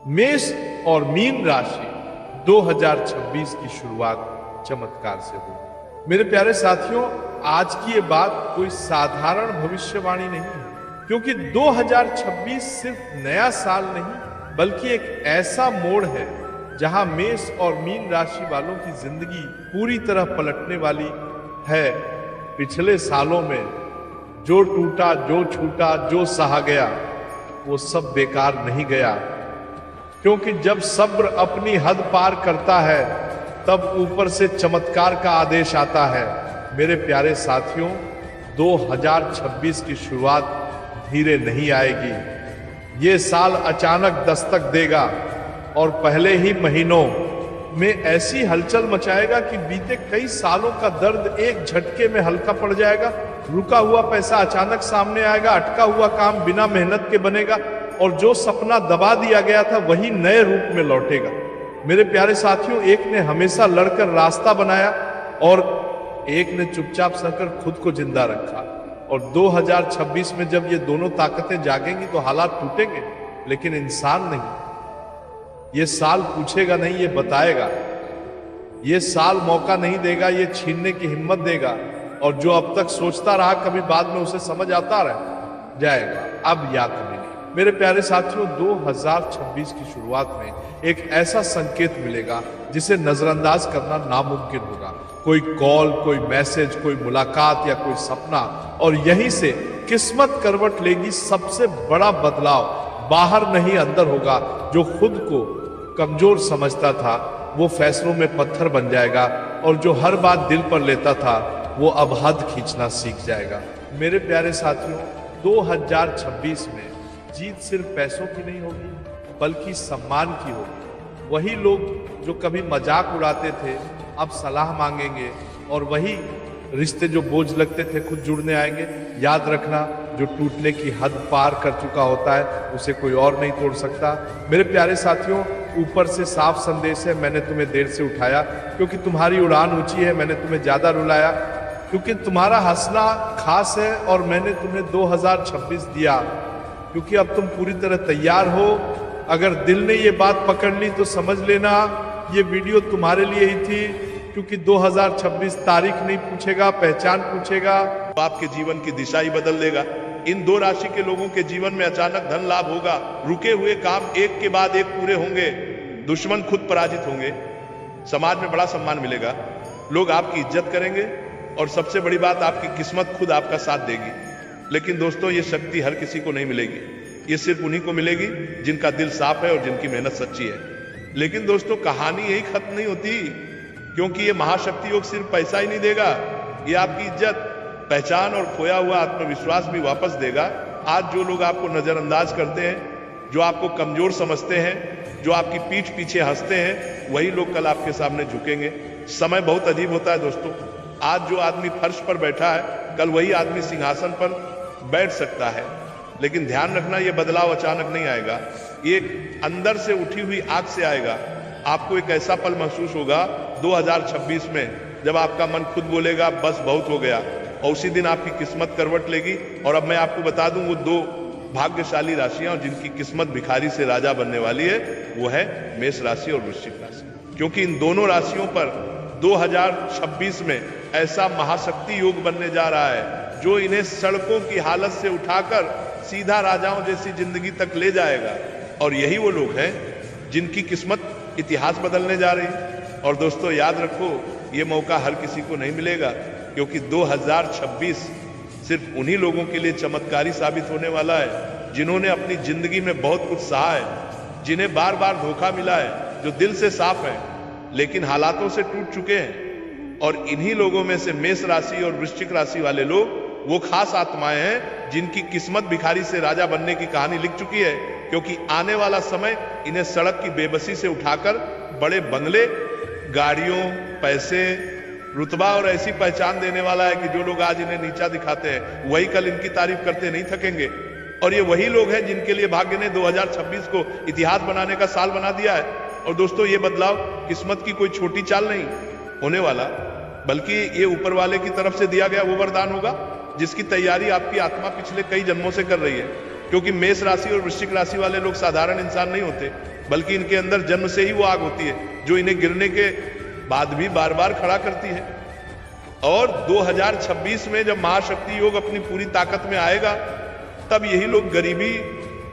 मेष और मीन राशि 2026 की शुरुआत चमत्कार से होगी। मेरे प्यारे साथियों, आज की ये बात कोई साधारण भविष्यवाणी नहीं है, क्योंकि 2026 सिर्फ नया साल नहीं बल्कि एक ऐसा मोड़ है जहां मेष और मीन राशि वालों की जिंदगी पूरी तरह पलटने वाली है। पिछले सालों में जो टूटा, जो छूटा, जो सहा गया, वो सब बेकार नहीं गया, क्योंकि जब सब्र अपनी हद पार करता है तब ऊपर से चमत्कार का आदेश आता है। मेरे प्यारे साथियों, 2026 की शुरुआत धीरे नहीं आएगी। ये साल अचानक दस्तक देगा और पहले ही महीनों में ऐसी हलचल मचाएगा कि बीते कई सालों का दर्द एक झटके में हल्का पड़ जाएगा। रुका हुआ पैसा अचानक सामने आएगा, अटका हुआ काम बिना मेहनत के बनेगा और जो सपना दबा दिया गया था वही नए रूप में लौटेगा। मेरे प्यारे साथियों, एक ने हमेशा लड़कर रास्ता बनाया और एक ने चुपचाप सहकर खुद को जिंदा रखा। और 2026 में जब ये दोनों ताकतें जागेंगी तो हालात टूटेंगे, लेकिन इंसान नहीं। ये साल पूछेगा नहीं, ये बताएगा। ये साल मौका नहीं देगा, ये छीनने की हिम्मत देगा। और जो अब तक सोचता रहा, कभी बाद में उसे समझ आता रह जाएगा, अब या कभी नहीं। मेरे प्यारे साथियों, 2026 की शुरुआत में एक ऐसा संकेत मिलेगा जिसे नजरअंदाज करना नामुमकिन होगा। कोई कॉल, कोई मैसेज, कोई मुलाकात या कोई सपना, और यहीं से किस्मत करवट लेगी। सबसे बड़ा बदलाव बाहर नहीं अंदर होगा। जो खुद को कमजोर समझता था वो फैसलों में पत्थर बन जाएगा, और जो हर बात दिल पर लेता था वो अब हद खींचना सीख जाएगा। मेरे प्यारे साथियों, 2026 में जीत सिर्फ पैसों की नहीं होगी बल्कि सम्मान की होगी। वही लोग जो कभी मजाक उड़ाते थे अब सलाह मांगेंगे, और वही रिश्ते जो बोझ लगते थे खुद जुड़ने आएंगे। याद रखना, जो टूटने की हद पार कर चुका होता है उसे कोई और नहीं तोड़ सकता। मेरे प्यारे साथियों, ऊपर से साफ संदेश है, मैंने तुम्हें देर से उठाया क्योंकि तुम्हारी उड़ान ऊंची है। मैंने तुम्हें ज्यादा रुलाया क्योंकि तुम्हारा हंसना खास है, और मैंने तुम्हें 2026 दिया क्योंकि अब तुम पूरी तरह तैयार हो। अगर दिल ने ये बात पकड़ ली तो समझ लेना ये वीडियो तुम्हारे लिए ही थी, क्योंकि 2026 तारीख नहीं पूछेगा, पहचान पूछेगा। आपके जीवन की दिशा ही बदल देगा। इन दो राशि के लोगों के जीवन में अचानक धन लाभ होगा। रुके हुए काम एक के बाद एक पूरे होंगे। दुश्मन खुद पराजित होंगे। समाज में बड़ा सम्मान मिलेगा। लोग आपकी इज्जत करेंगे, और सबसे बड़ी बात, आपकी किस्मत खुद आपका साथ देगी। लेकिन दोस्तों, ये शक्ति हर किसी को नहीं मिलेगी। ये सिर्फ उन्हीं को मिलेगी जिनका दिल साफ है और जिनकी मेहनत सच्ची है। लेकिन दोस्तों, कहानी यही खत्म नहीं होती, क्योंकि ये महाशक्ति योग सिर्फ पैसा ही नहीं देगा, ये आपकी इज्जत, पहचान और खोया हुआ आत्मविश्वास भी वापस देगा। आज जो लोग आपको नजरअंदाज करते हैं, जो आपको कमजोर समझते हैं, जो आपकी पीठ पीछे हंसते हैं, वही लोग कल आपके सामने झुकेंगे। समय बहुत अजीब होता है दोस्तों। आज जो आदमी फर्श पर बैठा है, कल वही आदमी सिंहासन पर बैठ सकता है। लेकिन ध्यान रखना, यह बदलाव अचानक नहीं आएगा, ये अंदर से उठी हुई आग से आएगा। आपको एक ऐसा पल महसूस होगा 2026 में जब आपका मन खुद बोलेगा बस बहुत हो गया, और उसी दिन आपकी किस्मत करवट लेगी। और अब मैं आपको बता दूं, वो दो भाग्यशाली राशियां जिनकी किस्मत भिखारी से राजा बनने वाली है, वो है मेष राशि और वृश्चिक राशि। क्योंकि इन दोनों राशियों पर 2026 में ऐसा महाशक्ति योग बनने जा रहा है जो इन्हें सड़कों की हालत से उठाकर सीधा राजाओं जैसी जिंदगी तक ले जाएगा। और यही वो लोग हैं जिनकी किस्मत इतिहास बदलने जा रही है। और दोस्तों, याद रखो, ये मौका हर किसी को नहीं मिलेगा, क्योंकि 2026 सिर्फ उन्हीं लोगों के लिए चमत्कारी साबित होने वाला है जिन्होंने अपनी जिंदगी में बहुत कुछ सहा है, जिन्हें बार बार धोखा मिला है, जो दिल से साफ है लेकिन हालातों से टूट चुके हैं। और इन्हीं लोगों में से मेष राशि और वृश्चिक राशि वाले लोग वो खास आत्माएं हैं जिनकी किस्मत भिखारी से राजा बनने की कहानी लिख चुकी है। क्योंकि आने वाला समय इन्हें सड़क की बेबसी से उठाकर बड़े बंगले, गाड़ियों, पैसे, रुतबा और ऐसी पहचान देने वाला है कि जो लोग आज इन्हें नीचा दिखाते हैं वही कल इनकी तारीफ करते नहीं थकेंगे। और ये वही लोग हैं जिनके लिए भाग्य ने 2026 को इतिहास बनाने का साल बना दिया है। और दोस्तों, ये बदलाव किस्मत की कोई छोटी चाल नहीं होने वाला, बल्कि ये ऊपर वाले की तरफ से दिया गया वो वरदान होगा जिसकी तैयारी आपकी आत्मा पिछले कई जन्मों से कर रही है। क्योंकि मेष राशि और वृश्चिक राशि वाले लोग साधारण इंसान नहीं होते। बल्कि इनके अंदर जन्म से ही वो आग होती है जो इन्हें गिरने के बाद भी बार बार खड़ा करती है। और 2026 में जब महाशक्ति योग अपनी पूरी ताकत में आएगा, तब यही लोग गरीबी,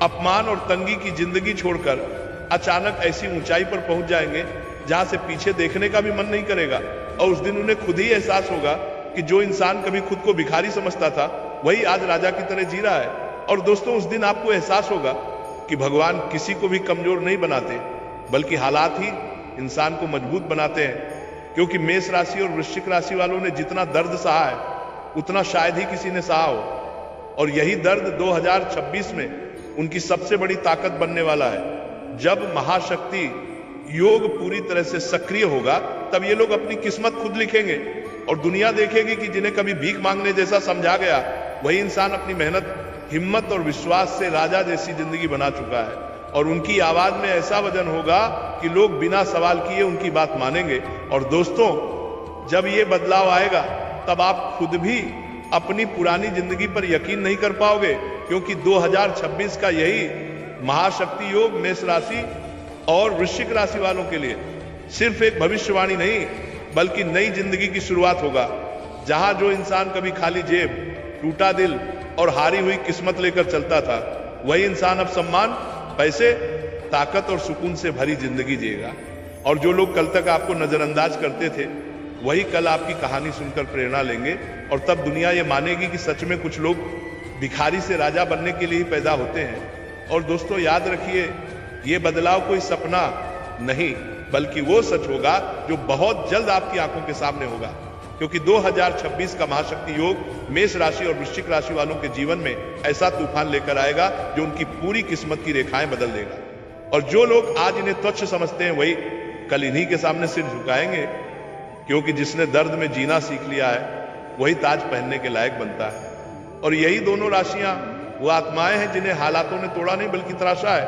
अपमान और तंगी की जिंदगी छोड़कर अचानक ऐसी ऊंचाई पर पहुंच जाएंगे जहां से पीछे देखने का भी मन नहीं करेगा। और उस दिन उन्हें खुद ही एहसास होगा कि जो इंसान कभी खुद को भिखारी समझता था, वही आज राजा की तरह जी रहा है। और दोस्तों, उस दिन आपको एहसास होगा कि भगवान किसी को भी कमजोर नहीं बनाते, बल्कि हालात ही इंसान को मजबूत बनाते हैं। क्योंकि मेष राशि और वृश्चिक राशि वालों ने जितना दर्द सहा है, उतना शायद ही किसी ने सहा हो। और यही दर्द 2026 में उनकी सबसे बड़ी ताकत बनने वाला है। जब महाशक्ति योग पूरी तरह से सक्रिय होगा, तब ये लोग अपनी किस्मत खुद लिखेंगे और दुनिया देखेगी कि जिन्हें कभी भीख मांगने जैसा समझा गया, वही इंसान अपनी मेहनत, हिम्मत और विश्वास से राजा जैसी जिंदगी बना चुका है। और उनकी आवाज में ऐसा वजन होगा कि लोग बिना सवाल किए उनकी बात मानेंगे। और दोस्तों, जब ये बदलाव आएगा, तब आप खुद भी अपनी पुरानी जिंदगी पर यकीन नहीं कर पाओगे, क्योंकि 2026 का यही महाशक्ति योग मेष राशि और वृश्चिक राशि वालों के लिए सिर्फ एक भविष्यवाणी नहीं, बल्कि नई जिंदगी की शुरुआत होगा। जहां जो इंसान कभी खाली जेब, टूटा दिल और हारी हुई किस्मत लेकर चलता था, वही इंसान अब सम्मान, पैसे, ताकत और सुकून से भरी जिंदगी जिएगा। और जो लोग कल तक आपको नजरअंदाज करते थे, वही कल आपकी कहानी सुनकर प्रेरणा लेंगे। और तब दुनिया ये मानेगी कि सच में कुछ लोग भिखारी से राजा बनने के लिए ही पैदा होते हैं। और दोस्तों, याद रखिए, ये बदलाव कोई सपना नहीं, बल्कि वो सच होगा जो बहुत जल्द आपकी आंखों के सामने होगा। क्योंकि 2026 का महाशक्ति योग मेष राशि और वृश्चिक राशि वालों के जीवन में ऐसा तूफान लेकर आएगा जो उनकी पूरी किस्मत की रेखाएं बदल देगा। और जो लोग आज इन्हें तुच्छ समझते हैं, वही कल इन्हीं के सामने सिर झुकाएंगे, क्योंकि जिसने दर्द में जीना सीख लिया है, वही ताज पहनने के लायक बनता है। और यही दोनों राशियां वो आत्माएं हैं जिन्हें हालातों ने तोड़ा नहीं, बल्कि तराशा है।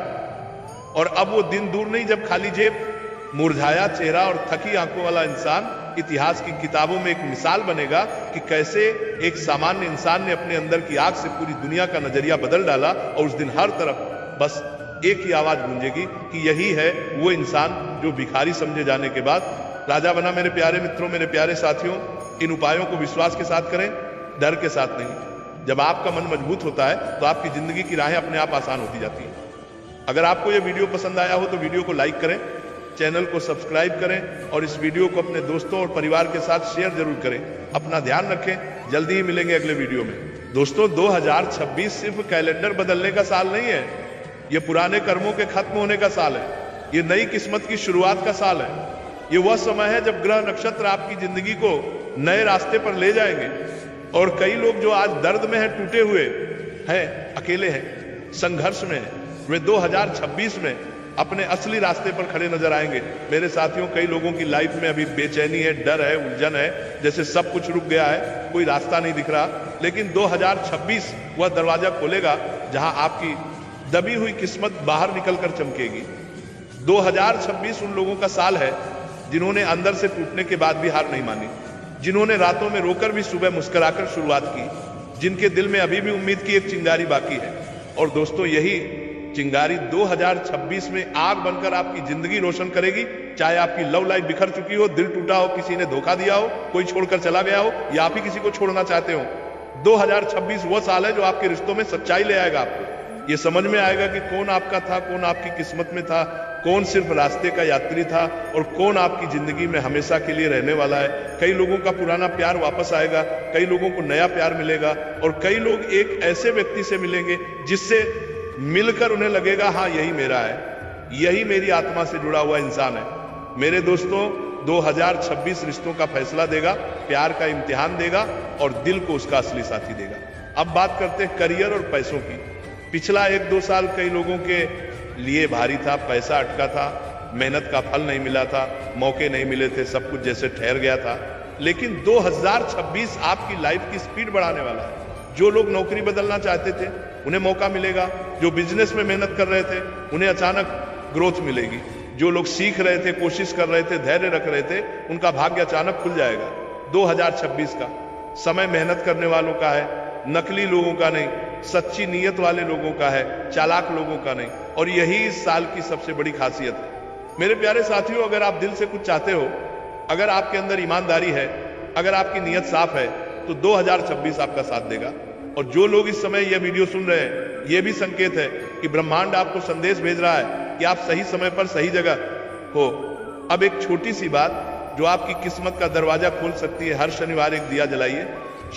और अब वो दिन दूर नहीं जब खाली जेब, मुरझाया चेहरा और थकी आंखों वाला इंसान इतिहास की किताबों में एक मिसाल बनेगा कि कैसे एक सामान्य इंसान ने अपने अंदर की आग से पूरी दुनिया का नजरिया बदल डाला। और उस दिन हर तरफ बस एक ही आवाज गूंजेगी कि यही है वो इंसान जो भिखारी समझे जाने के बाद राजा बना। मेरे प्यारे मित्रों, मेरे प्यारे साथियों, इन उपायों को विश्वास के साथ करें, डर के साथ नहीं। जब आपका मन मजबूत होता है, तो आपकी जिंदगी की राहें अपने आप आसान होती जाती हैं। अगर आपको यह वीडियो पसंद आया हो तो वीडियो को लाइक करें, चैनल को सब्सक्राइब करें और इस वीडियो को अपने दोस्तों और परिवार के साथ शेयर जरूर करें। अपना ध्यान रखें, जल्दी ही मिलेंगे अगले वीडियो में। दोस्तों, 2026 सिर्फ कैलेंडर बदलने का साल नहीं है, ये पुराने कर्मों के खत्म होने का साल है। ये नई किस्मत की शुरुआत का साल है। ये वह समय है जब ग्रह नक्षत्र आपकी जिंदगी को नए रास्ते पर ले जाएंगे। और कई लोग जो आज दर्द में हैं, टूटे हुए हैं, अकेले हैं, संघर्ष में हैं, वे 2026 में अपने असली रास्ते पर खड़े नजर आएंगे। मेरे साथियों, कई लोगों की लाइफ में अभी बेचैनी है, डर है, उलझन है, जैसे सब कुछ रुक गया है, कोई रास्ता नहीं दिख रहा। लेकिन 2026 वह दरवाजा खोलेगा जहां आपकी दबी हुई किस्मत बाहर निकलकर चमकेगी। 2026 उन लोगों का साल है जिन्होंने अंदर से टूटने के बाद भी हार नहीं मानी, जिन्होंने रातों में रोकर भी सुबह मुस्कुराकर शुरुआत की, जिनके दिल में अभी भी उम्मीद की एक चिंगारी बाकी है। और दोस्तों, यही चिंगारी 2026 में आग बनकर आपकी जिंदगी रोशन करेगी। चाहे आपकी लव लाइफ बिखर चुकी हो, दिल टूटा हो, किसी ने धोखा दिया हो, कोई छोड़कर चला गया हो, या आप ही किसी को छोड़ना चाहते हो, 2026 वो साल है जो आपके रिश्तों में सच्चाई ले आएगा। आपको ये समझ में आएगा कि कौन आपका था, कौन आपकी किस्मत में था, कौन सिर्फ रास्ते का यात्री था और कौन आपकी जिंदगी में हमेशा के लिए रहने वाला है। कई लोगों का पुराना प्यार वापस आएगा, कई लोगों को नया प्यार मिलेगा और कई लोग एक ऐसे व्यक्ति से मिलेंगे जिससे मिलकर उन्हें लगेगा, हाँ यही मेरा है, यही मेरी आत्मा से जुड़ा हुआ इंसान है। मेरे दोस्तों, 2026 रिश्तों का फैसला देगा, प्यार का इम्तिहान देगा और दिल को उसका असली साथी देगा। अब बात करते हैं करियर और पैसों की। पिछला 1-2 साल कई लोगों के लिए भारी था, पैसा अटका था, मेहनत का फल नहीं मिला था, मौके नहीं मिले थे, सब कुछ जैसे ठहर गया था। लेकिन 2026 आपकी लाइफ की स्पीड बढ़ाने वाला है। जो लोग नौकरी बदलना चाहते थे, उन्हें मौका मिलेगा। जो बिजनेस में मेहनत कर रहे थे, उन्हें अचानक ग्रोथ मिलेगी। जो लोग सीख रहे थे, कोशिश कर रहे थे, धैर्य रख रहे थे, उनका भाग्य अचानक खुल जाएगा। 2026 का समय मेहनत करने वालों का है, नकली लोगों का नहीं। सच्ची नीयत वाले लोगों का है, चालाक लोगों का नहीं। और यही इस साल की सबसे बड़ी खासियत है। मेरे प्यारे साथियों, अगर आप दिल से कुछ चाहते हो, अगर आपके अंदर ईमानदारी है, अगर आपकी नीयत साफ है, तो 2026 आपका साथ देगा। और जो लोग इस समय यह वीडियो सुन रहे हैं, यह भी संकेत है कि ब्रह्मांड आपको संदेश भेज रहा है कि आप सही समय पर सही जगह हो। अब एक छोटी सी बात जो आपकी किस्मत का दरवाजा खोल सकती है, हर शनिवार एक दिया जलाइए,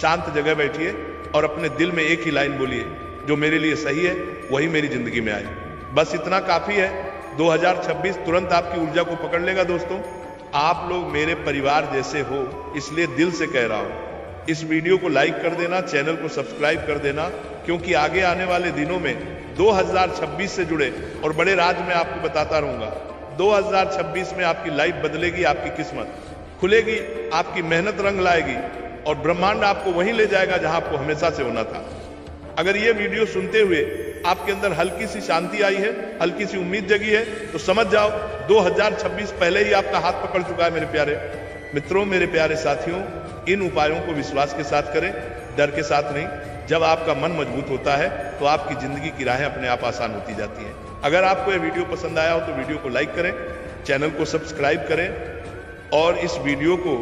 शांत जगह बैठिए और अपने दिल में एक ही लाइन बोलिए, जो मेरे लिए सही है वही मेरी जिंदगी में आए। बस इतना काफी है। 2026 तुरंत आपकी ऊर्जा को पकड़ लेगा। दोस्तों, आप लोग मेरे परिवार जैसे हो, इसलिए दिल से कह रहा हूं, इस वीडियो को लाइक कर देना, चैनल को सब्सक्राइब कर देना, क्योंकि आगे आने वाले दिनों में 2026 से जुड़े और बड़े राज मैं आपको बताता रहूंगा। 2026 में आपकी लाइफ बदलेगी, आपकी किस्मत खुलेगी, आपकी मेहनत रंग लाएगी और ब्रह्मांड आपको वहीं ले जाएगा जहां आपको हमेशा से होना था। अगर ये वीडियो सुनते हुए आपके अंदर हल्की सी शांति आई है, हल्की सी उम्मीद जगी है, तो समझ जाओ 2026 पहले ही आपका हाथ पकड़ चुका है। मेरे प्यारे मित्रों, मेरे प्यारे साथियों, इन उपायों को विश्वास के साथ करें, डर के साथ नहीं। जब आपका मन मजबूत होता है तो आपकी जिंदगी की राहें अपने आप आसान होती जाती हैं। अगर आपको यह वीडियो पसंद आया हो तो वीडियो को लाइक करें, चैनल को सब्सक्राइब करें और इस वीडियो को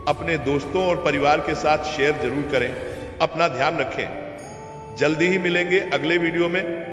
अपने दोस्तों और परिवार के साथ शेयर जरूर करें। अपना ध्यान रखें। जल्दी ही मिलेंगे अगले वीडियो में।